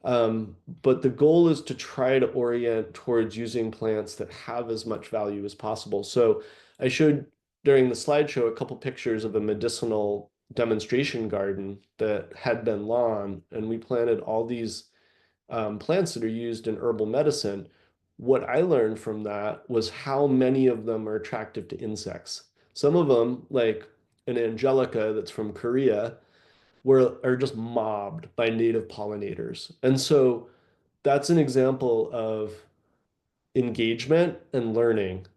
Speaker 3: But the goal is to try to orient towards using plants that have as much value as possible. So I showed during the slideshow a couple pictures of a medicinal demonstration garden that had been lawn, and we planted all these plants that are used in herbal medicine. What I learned from that was how many of them are attractive to insects. Some of them, like an angelica that's from Korea, are just mobbed by native pollinators. And so that's an example of engagement and learning.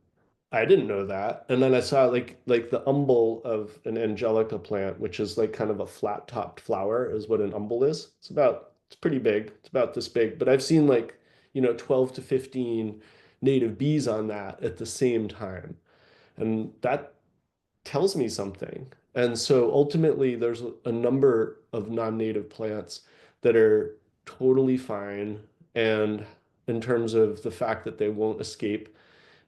Speaker 3: I didn't know that. And then I saw like the umbel of an angelica plant, which is like kind of a flat-topped flower is what an umbel is. It's pretty big. It's about this big, but I've seen 12 to 15 native bees on that at the same time. And that tells me something. And so ultimately, there's a number of non-native plants that are totally fine. And in terms of the fact that they won't escape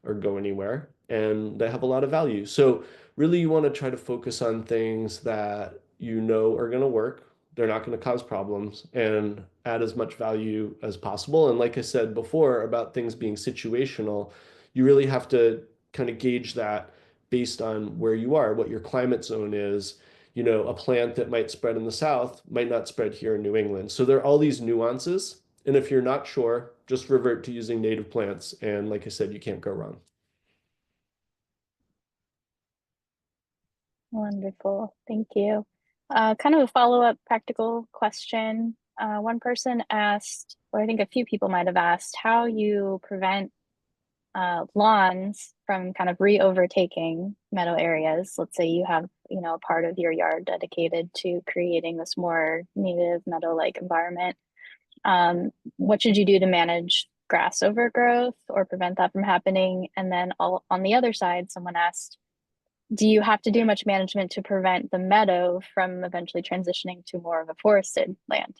Speaker 3: or go anywhere, and they have a lot of value. So really, you want to try to focus on things that you know are going to work. They're not going to cause problems and add as much value as possible. And like I said before about things being situational, you really have to kind of gauge that based on where you are, what your climate zone is. A plant that might spread in the south might not spread here in New England. So there are all these nuances. And if you're not sure, just revert to using native plants. And like I said, you can't go wrong.
Speaker 1: Wonderful. Thank you. Kind of a follow-up practical question. One person asked, or I think a few people might have asked, how you prevent lawns from kind of re-overtaking meadow areas. Let's say you have, a part of your yard dedicated to creating this more native meadow-like environment. What should you do to manage grass overgrowth or prevent that from happening? And then on the other side, someone asked, do you have to do much management to prevent the meadow from eventually transitioning to more of a forested land?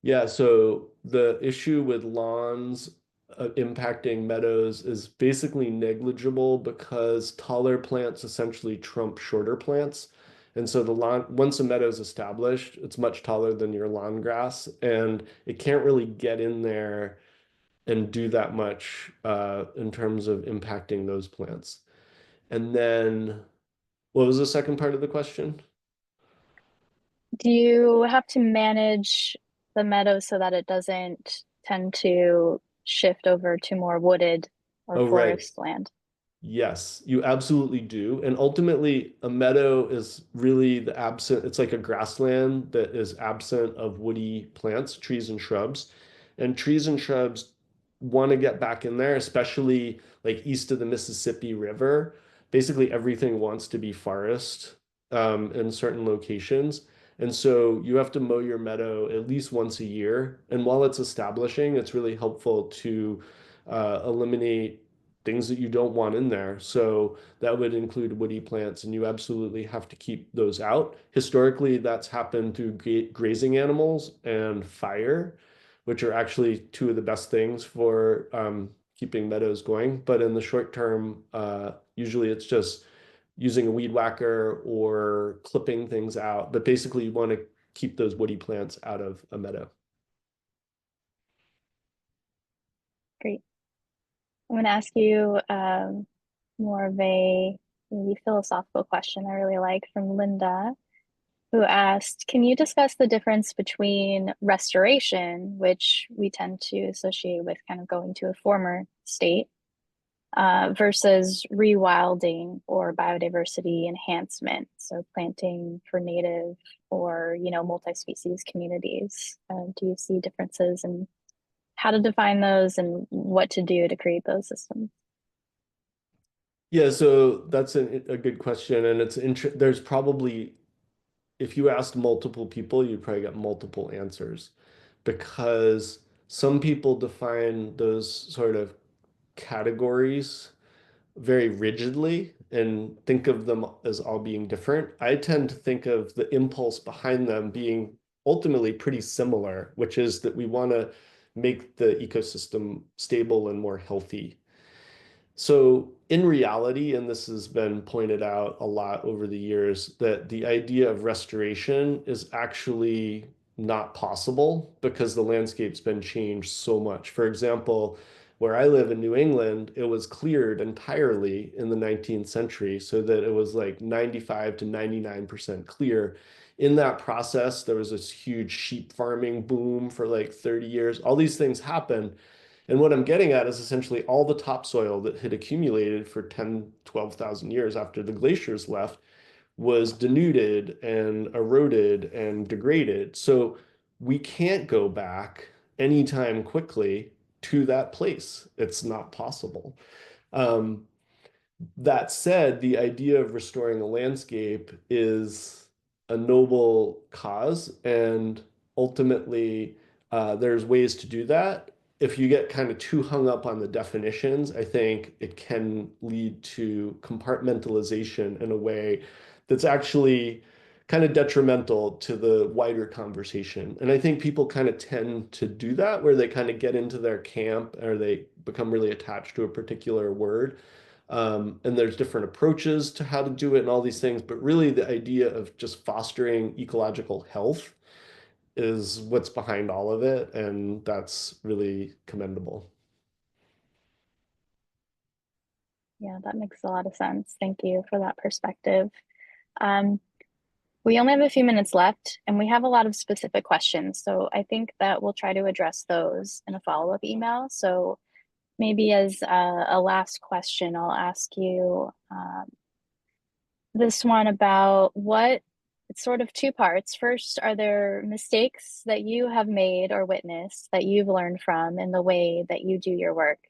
Speaker 3: Yeah, so the issue with lawns impacting meadows is basically negligible because taller plants essentially trump shorter plants. And so the lawn, once a meadow is established, it's much taller than your lawn grass, and it can't really get in there and do that much in terms of impacting those plants. And then what was the second part of the question?
Speaker 1: Do you have to manage the meadow so that it doesn't tend to shift over to more wooded or
Speaker 3: Oh, right.
Speaker 1: forest land?
Speaker 3: Yes, you absolutely do. And ultimately, a meadow is really it's like a grassland that is absent of woody plants, trees and shrubs. And trees and shrubs want to get back in there, especially like east of the Mississippi River. Basically, everything wants to be forest in certain locations. And so you have to mow your meadow at least once a year. And while it's establishing, it's really helpful to eliminate things that you don't want in there. So that would include woody plants, and you absolutely have to keep those out. Historically, that's happened through grazing animals and fire, which are actually two of the best things for keeping meadows going. But in the short term, usually it's just using a weed whacker or clipping things out. But basically, you want to keep those woody plants out of a meadow.
Speaker 1: Great. I'm going to ask you more of a maybe philosophical question I really like from Linda, who asked, can you discuss the difference between restoration, which we tend to associate with kind of going to a former state, versus rewilding or biodiversity enhancement, so planting for native or, multi-species communities? Do you see differences in how to define those and what to do to create those systems?
Speaker 3: Yeah, so that's a good question, and there's probably, if you asked multiple people, you'd probably get multiple answers, because some people define those sort of categories very rigidly and think of them as all being different. I tend to think of the impulse behind them being ultimately pretty similar, which is that we want to make the ecosystem stable and more healthy. So in reality, and this has been pointed out a lot over the years, that the idea of restoration is actually not possible because the landscape's been changed so much. For example, where I live in New England, it was cleared entirely in the 19th century, so that it was like 95 to 99% clear. In that process, there was this huge sheep farming boom for like 30 years. All these things happened. And what I'm getting at is essentially all the topsoil that had accumulated for 10, 12,000 years after the glaciers left was denuded and eroded and degraded. So we can't go back anytime quickly to that place. It's not possible. Um, that said, the idea of restoring a landscape is a noble cause, and ultimately, there's ways to do that. If you get kind of too hung up on the definitions, I think it can lead to compartmentalization in a way that's actually kind of detrimental to the wider conversation. And I think people kind of tend to do that, where they kind of get into their camp or they become really attached to a particular word. And there's different approaches to how to do it and all these things, but really the idea of just fostering ecological health is what's behind all of it, and that's really commendable.
Speaker 1: Yeah, that makes a lot of sense. Thank you for that perspective. Um, we only have a few minutes left, and we have a lot of specific questions. So I think that we'll try to address those in a follow-up email. So maybe as a last question, I'll ask you this one about what, it's sort of two parts. First, are there mistakes that you have made or witnessed that you've learned from in the way that you do your work?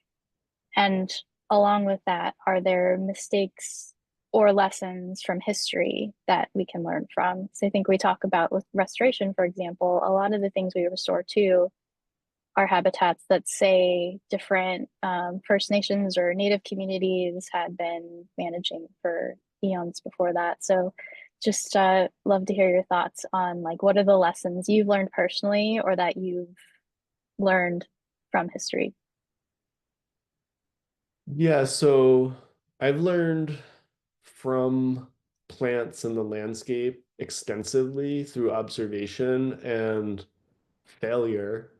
Speaker 1: And along with that, are there mistakes or lessons from history that we can learn from? So I think we talk about with restoration, for example, a lot of the things we restore too are habitats that, say, different First Nations or Native communities had been managing for eons before that. So just love to hear your thoughts on like what are the lessons you've learned personally or that you've learned from history.
Speaker 3: Yeah, so I've learned from plants in the landscape extensively through observation and failure,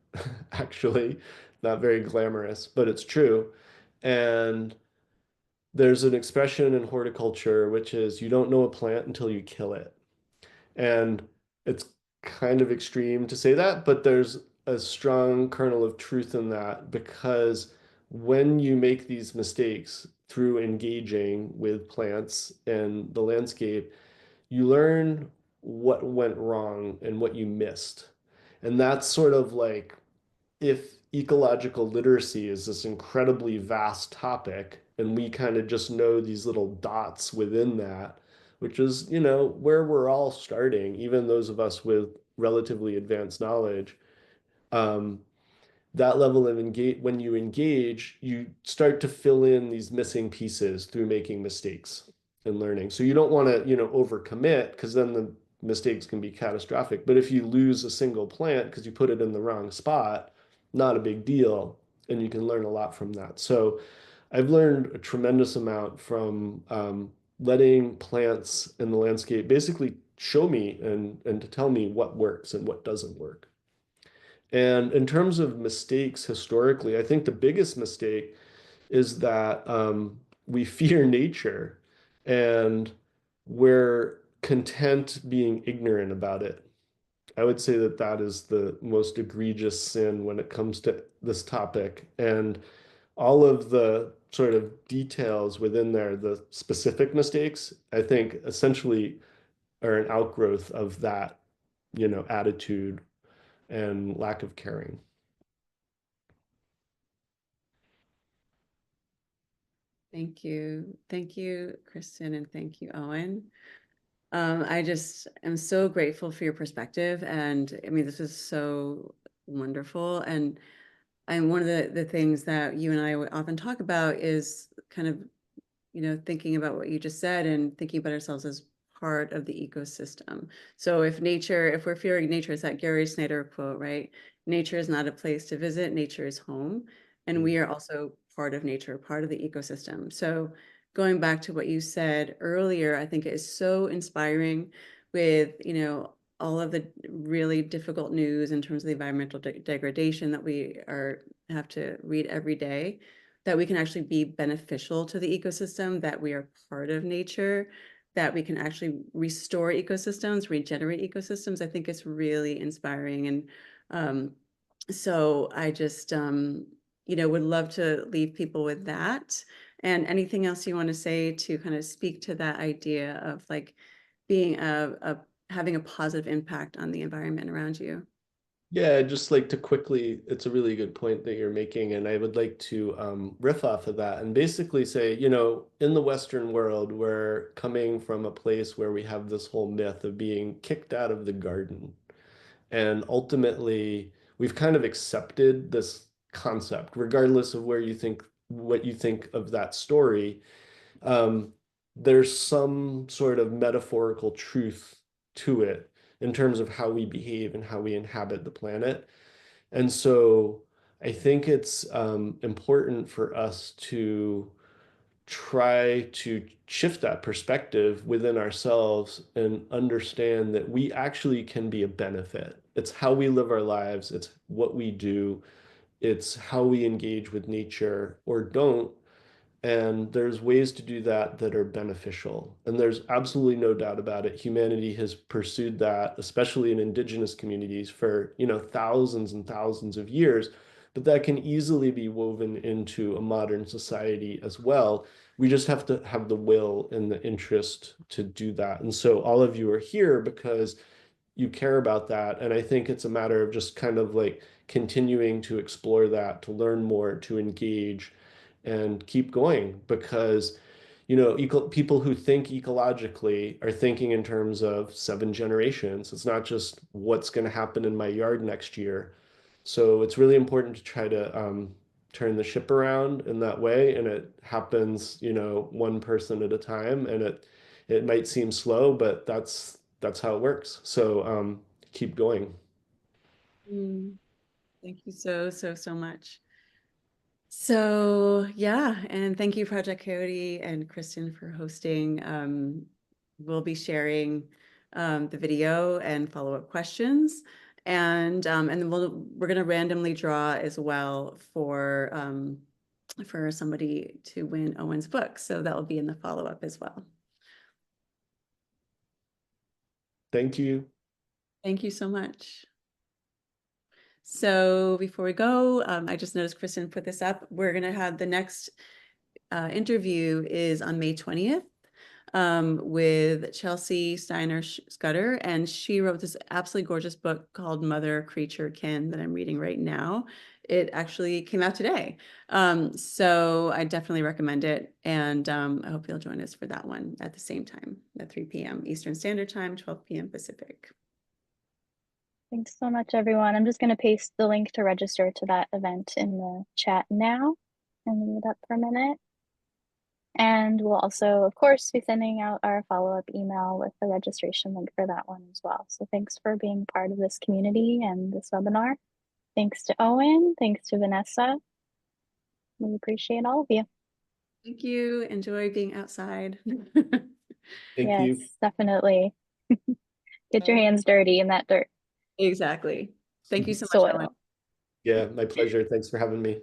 Speaker 3: actually. Not very glamorous, but it's true. And there's an expression in horticulture, which is you don't know a plant until you kill it. And it's kind of extreme to say that, but there's a strong kernel of truth in that, because when you make these mistakes through engaging with plants and the landscape, you learn what went wrong and what you missed. And that's sort of like, if ecological literacy is this incredibly vast topic, and we kind of just know these little dots within that, which is, where we're all starting, even those of us with relatively advanced knowledge. Um, that level of engage, when you engage, you start to fill in these missing pieces through making mistakes and learning. So you don't want to, overcommit, because then the mistakes can be catastrophic. But if you lose a single plant because you put it in the wrong spot, not a big deal, and you can learn a lot from that. So I've learned a tremendous amount from letting plants in the landscape basically show me and to tell me what works and what doesn't work. And in terms of mistakes historically, I think the biggest mistake is that we fear nature and we're content being ignorant about it. I would say that that is the most egregious sin when it comes to this topic. And all of the sort of details within there, the specific mistakes, I think essentially are an outgrowth of that, attitude and lack of caring.
Speaker 2: Thank you. Thank you, Kristen, and thank you, Owen. I just am so grateful for your perspective. And I mean, this is so wonderful. And one of the things that you and I often talk about is kind of, thinking about what you just said and thinking about ourselves as part of the ecosystem. So if we're fearing nature, it's that Gary Snyder quote, right? Nature is not a place to visit, nature is home. And we are also part of nature, part of the ecosystem. So going back to what you said earlier, I think it is so inspiring with, all of the really difficult news in terms of the environmental degradation that we have to read every day, that we can actually be beneficial to the ecosystem, that we are part of nature, that we can actually restore ecosystems, regenerate ecosystems. I think it's really inspiring. And so I just, would love to leave people with that. And anything else you want to say to kind of speak to that idea of like being having a positive impact on the environment around you?
Speaker 3: Yeah, I'd just like to quickly, it's a really good point that you're making, and I would like to riff off of that and basically say, in the Western world, we're coming from a place where we have this whole myth of being kicked out of the garden. And ultimately, we've kind of accepted this concept, regardless of what you think of that story. Um, there's some sort of metaphorical truth to it in terms of how we behave and how we inhabit the planet. And so I think it's important for us to try to shift that perspective within ourselves and understand that we actually can be a benefit. It's how we live our lives, it's what we do, it's how we engage with nature or don't. And there's ways to do that that are beneficial. And there's absolutely no doubt about it. Humanity has pursued that, especially in indigenous communities, for, thousands and thousands of years. But that can easily be woven into a modern society as well. We just have to have the will and the interest to do that. And so all of you are here because you care about that. And I think it's a matter of just kind of like continuing to explore that, to learn more, to engage and keep going because people who think ecologically are thinking in terms of 7 generations. It's not just what's going to happen in my yard next year. So it's really important to try to turn the ship around in that way, and it happens, one person at a time, and it might seem slow, but that's how it works. So keep going.
Speaker 2: Mm, thank you so much. So yeah, and thank you, Project Coyote and Kristen, for hosting. We'll be sharing the video and follow-up questions, and then we're going to randomly draw as well for somebody to win Owen's book. So that will be in the follow-up as well.
Speaker 3: Thank you.
Speaker 2: Thank you so much. So before we go, I just noticed Kristen put this up. We're going to have the next interview is on May 20th with Chelsea Steiner Scudder, and she wrote this absolutely gorgeous book called Mother, Creature, Kin that I'm reading right now. it actually came out today. So I definitely recommend it. And I hope you'll join us for that one at the same time at 3 p.m. Eastern Standard Time, 12 p.m. Pacific.
Speaker 1: Thanks so much, everyone. I'm just going to paste the link to register to that event in the chat now and leave it up for a minute. And we'll also, of course, be sending out our follow-up email with the registration link for that one as well. So thanks for being part of this community and this webinar. Thanks to Owen. Thanks to Vanessa. We appreciate all of you.
Speaker 2: Thank you. Enjoy being outside.
Speaker 3: Thank
Speaker 1: Yes,
Speaker 3: you.
Speaker 1: definitely. Get your hands dirty in that dirt.
Speaker 2: Exactly. Thank you so much, Ellen.
Speaker 1: Soil.
Speaker 3: Yeah, my pleasure. Thanks for having me.